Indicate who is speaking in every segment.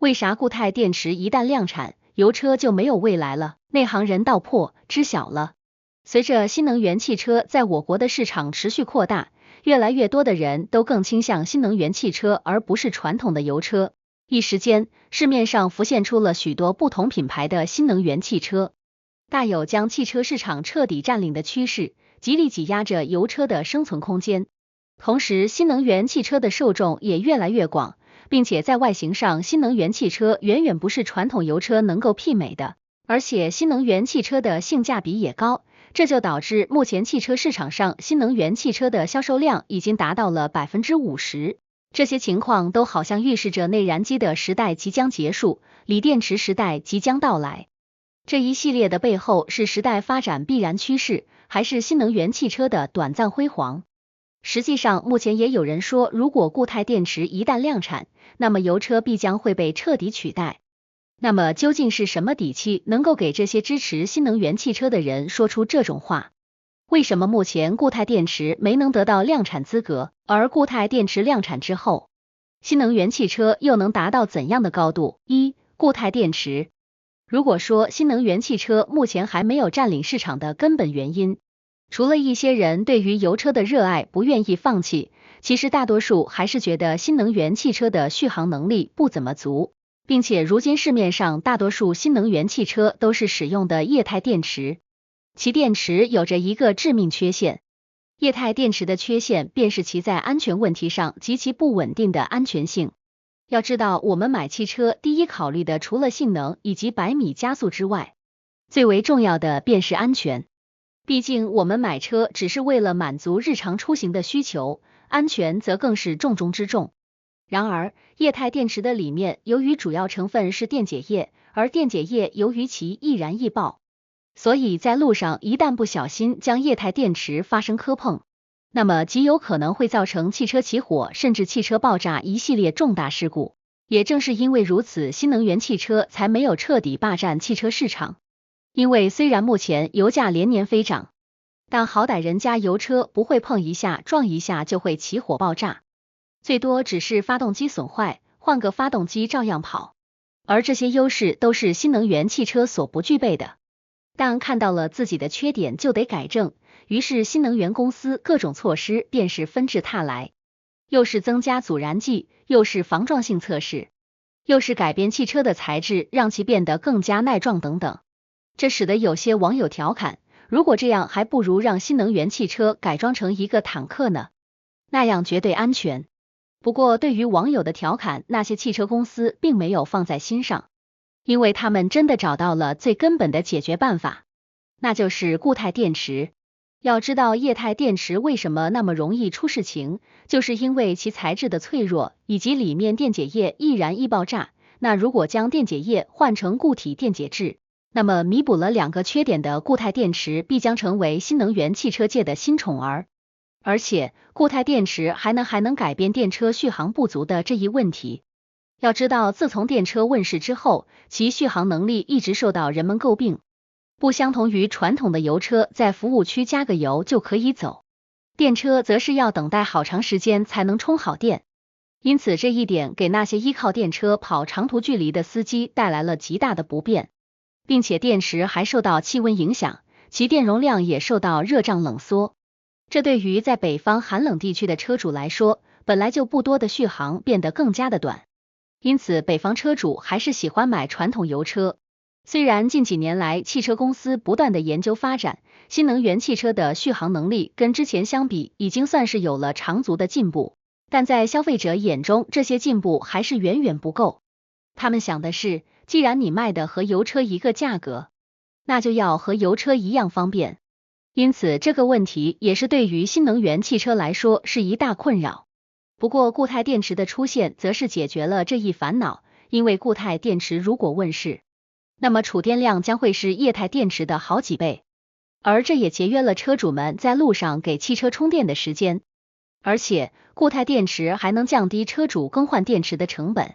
Speaker 1: 为啥固态电池一旦量产，油车就没有未来了？内行人道破，知晓了。随着新能源汽车在我国的市场持续扩大，越来越多的人都更倾向新能源汽车而不是传统的油车。一时间，市面上浮现出了许多不同品牌的新能源汽车，大有将汽车市场彻底占领的趋势，极力挤压着油车的生存空间。同时，新能源汽车的受众也越来越广，并且在外形上，新能源汽车远远不是传统油车能够媲美的，而且新能源汽车的性价比也高，这就导致目前汽车市场上新能源汽车的销售量已经达到了 50%。这些情况都好像预示着内燃机的时代即将结束，锂电池时代即将到来。这一系列的背后是时代发展必然趋势，还是新能源汽车的短暂辉煌？实际上，目前也有人说，如果固态电池一旦量产，那么油车必将会被彻底取代。那么究竟是什么底气能够给这些支持新能源汽车的人说出这种话？为什么目前固态电池没能得到量产资格，而固态电池量产之后，新能源汽车又能达到怎样的高度？固态电池。如果说新能源汽车目前还没有占领市场的根本原因，除了一些人对于油车的热爱不愿意放弃，其实大多数还是觉得新能源汽车的续航能力不怎么足，并且如今市面上大多数新能源汽车都是使用的液态电池，其电池有着一个致命缺陷，液态电池的缺陷便是其在安全问题上极其不稳定的安全性。要知道，我们买汽车第一考虑的除了性能以及百米加速之外，最为重要的便是安全。毕竟我们买车只是为了满足日常出行的需求，安全则更是重中之重。然而，液态电池的里面由于主要成分是电解液，而电解液由于其易燃易爆，所以在路上一旦不小心将液态电池发生磕碰，那么极有可能会造成汽车起火，甚至汽车爆炸一系列重大事故。也正是因为如此，新能源汽车才没有彻底霸占汽车市场。因为虽然目前油价连年飞涨，但好歹人家油车不会碰一下撞一下就会起火爆炸，最多只是发动机损坏，换个发动机照样跑。而这些优势都是新能源汽车所不具备的。但看到了自己的缺点就得改正，于是新能源公司各种措施便是纷至沓来，又是增加阻燃剂，又是防撞性测试，又是改变汽车的材质让其变得更加耐撞等等。这使得有些网友调侃，如果这样还不如让新能源汽车改装成一个坦克呢，那样绝对安全。不过对于网友的调侃，那些汽车公司并没有放在心上，因为他们真的找到了最根本的解决办法，那就是固态电池。要知道液态电池为什么那么容易出事情，就是因为其材质的脆弱，以及里面电解液易燃易爆炸。那如果将电解液换成固体电解质，那么弥补了两个缺点的固态电池必将成为新能源汽车界的新宠儿。而且固态电池还能改变电车续航不足的这一问题。要知道，自从电车问世之后，其续航能力一直受到人们诟病，不相同于传统的油车在服务区加个油就可以走，电车则是要等待好长时间才能充好电。因此这一点给那些依靠电车跑长途距离的司机带来了极大的不便，并且电池还受到气温影响，其电容量也受到热胀冷缩。这对于在北方寒冷地区的车主来说，本来就不多的续航变得更加的短。因此北方车主还是喜欢买传统油车。虽然近几年来汽车公司不断的研究发展，新能源汽车的续航能力跟之前相比已经算是有了长足的进步，但在消费者眼中，这些进步还是远远不够。他们想的是，既然你卖的和油车一个价格，那就要和油车一样方便。因此这个问题也是对于新能源汽车来说是一大困扰。不过固态电池的出现则是解决了这一烦恼，因为固态电池如果问世，那么储电量将会是液态电池的好几倍，而这也节约了车主们在路上给汽车充电的时间。而且固态电池还能降低车主更换电池的成本。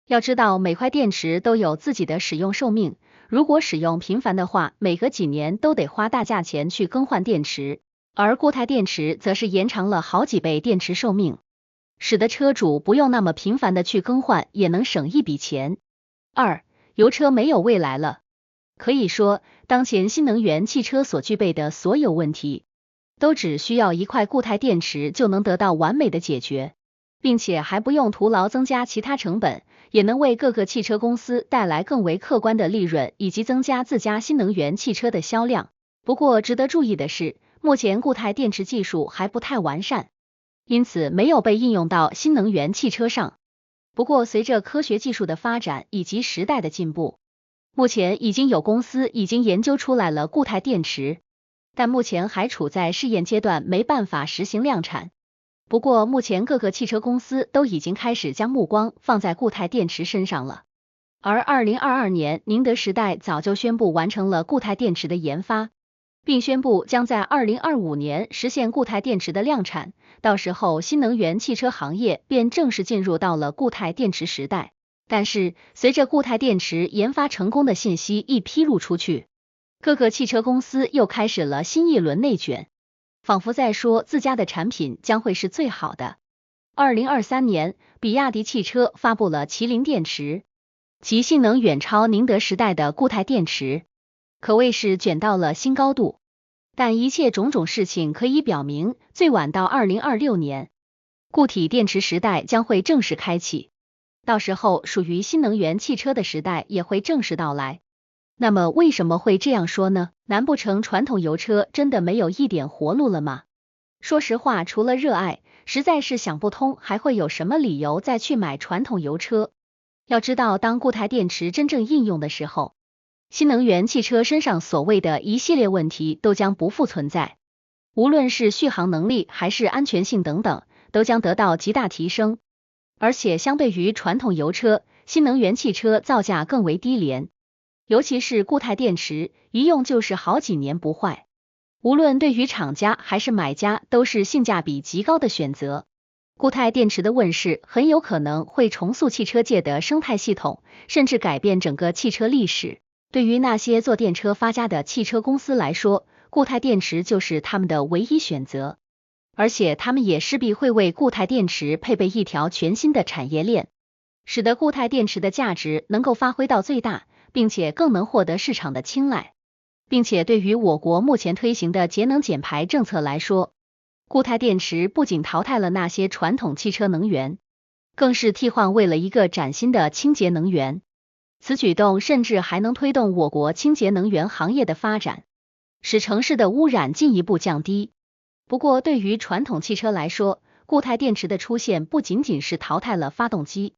Speaker 1: 要知道每块电池都有自己的使用寿命，如果使用频繁的话，每隔几年都得花大价钱去更换电池，而固态电池则是延长了好几倍电池寿命，使得车主不用那么频繁的去更换，也能省一笔钱。二、油车没有未来了。可以说，当前新能源汽车所具备的所有问题，都只需要一块固态电池就能得到完美的解决，并且还不用徒劳增加其他成本，也能为各个汽车公司带来更为客观的利润，以及增加自家新能源汽车的销量。不过值得注意的是，目前固态电池技术还不太完善，因此没有被应用到新能源汽车上。不过随着科学技术的发展以及时代的进步，目前已经有公司已经研究出来了固态电池，但目前还处在试验阶段，没办法实行量产。不过目前各个汽车公司都已经开始将目光放在固态电池身上了。而2022年，宁德时代早就宣布完成了固态电池的研发，并宣布将在2025年实现固态电池的量产，到时候新能源汽车行业便正式进入到了固态电池时代。但是，随着固态电池研发成功的信息一披露出去，各个汽车公司又开始了新一轮内卷，仿佛在说自家的产品将会是最好的。2023年，比亚迪汽车发布了麒麟电池，其性能远超宁德时代的固态电池，可谓是卷到了新高度。但一切种种事情可以表明，最晚到2026年，固体电池时代将会正式开启，到时候属于新能源汽车的时代也会正式到来。那么为什么会这样说呢？难不成传统油车真的没有一点活路了吗？说实话，除了热爱，实在是想不通还会有什么理由再去买传统油车。要知道，当固态电池真正应用的时候，新能源汽车身上所谓的一系列问题都将不复存在，无论是续航能力还是安全性等等，都将得到极大提升。而且相对于传统油车，新能源汽车造价更为低廉，尤其是固态电池，一用就是好几年不坏，无论对于厂家还是买家都是性价比极高的选择。固态电池的问世很有可能会重塑汽车界的生态系统，甚至改变整个汽车历史。对于那些做电车发家的汽车公司来说，固态电池就是他们的唯一选择，而且他们也势必会为固态电池配备一条全新的产业链，使得固态电池的价值能够发挥到最大，并且更能获得市场的青睐。并且对于我国目前推行的节能减排政策来说，固态电池不仅淘汰了那些传统汽车能源，更是替换为了一个崭新的清洁能源。此举动甚至还能推动我国清洁能源行业的发展，使城市的污染进一步降低。不过对于传统汽车来说，固态电池的出现不仅仅是淘汰了发动机，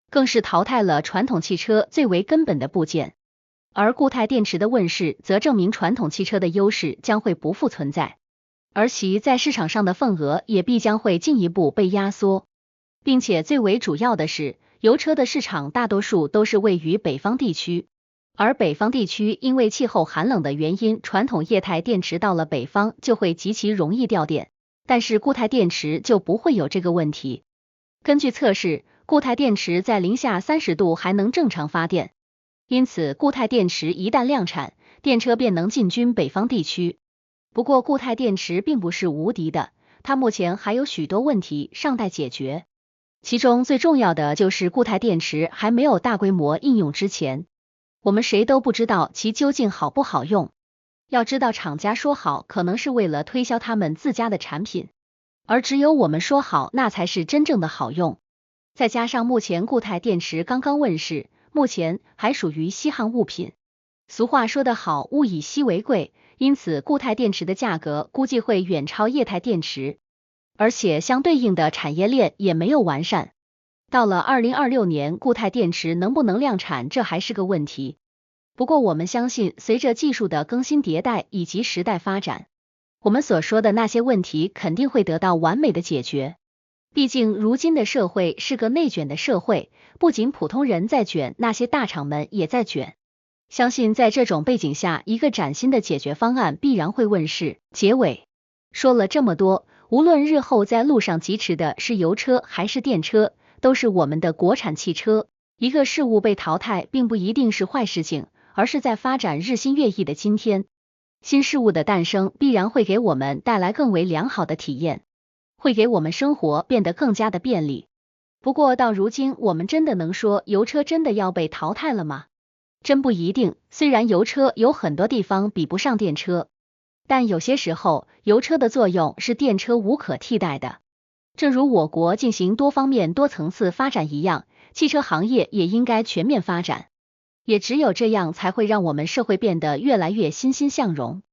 Speaker 1: 更是淘汰了传统汽车最为根本的部件。而固态电池的问世，则证明传统汽车的优势将会不复存在，而其在市场上的份额也必将会进一步被压缩。并且最为主要的是，油车的市场大多数都是位于北方地区，而北方地区因为气候寒冷的原因，传统液态电池到了北方就会极其容易掉电，但是固态电池就不会有这个问题。根据测试，固态电池在零下30度还能正常发电，因此固态电池一旦量产，电车便能进军北方地区。不过固态电池并不是无敌的，它目前还有许多问题尚待解决。其中最重要的就是固态电池还没有大规模应用之前，我们谁都不知道其究竟好不好用。要知道厂家说好可能是为了推销他们自家的产品，而只有我们说好那才是真正的好用。再加上目前固态电池刚刚问世，目前还属于稀罕物品。俗话说得好，物以稀为贵，因此固态电池的价格估计会远超液态电池。而且相对应的产业链也没有完善，到了2026年，固态电池能不能量产，这还是个问题。不过我们相信，随着技术的更新迭代以及时代发展，我们所说的那些问题肯定会得到完美的解决。毕竟如今的社会是个内卷的社会，不仅普通人在卷，那些大厂们也在卷。相信在这种背景下，一个崭新的解决方案必然会问世。结尾说了这么多，无论日后在路上疾驰的是油车还是电车，都是我们的国产汽车。一个事物被淘汰并不一定是坏事情，而是在发展日新月异的今天，新事物的诞生必然会给我们带来更为良好的体验，会给我们生活变得更加的便利。不过到如今，我们真的能说油车真的要被淘汰了吗？真不一定，虽然油车有很多地方比不上电车，但有些时候，油车的作用是电车无可替代的。正如我国进行多方面多层次发展一样，汽车行业也应该全面发展，也只有这样才会让我们社会变得越来越欣欣向荣。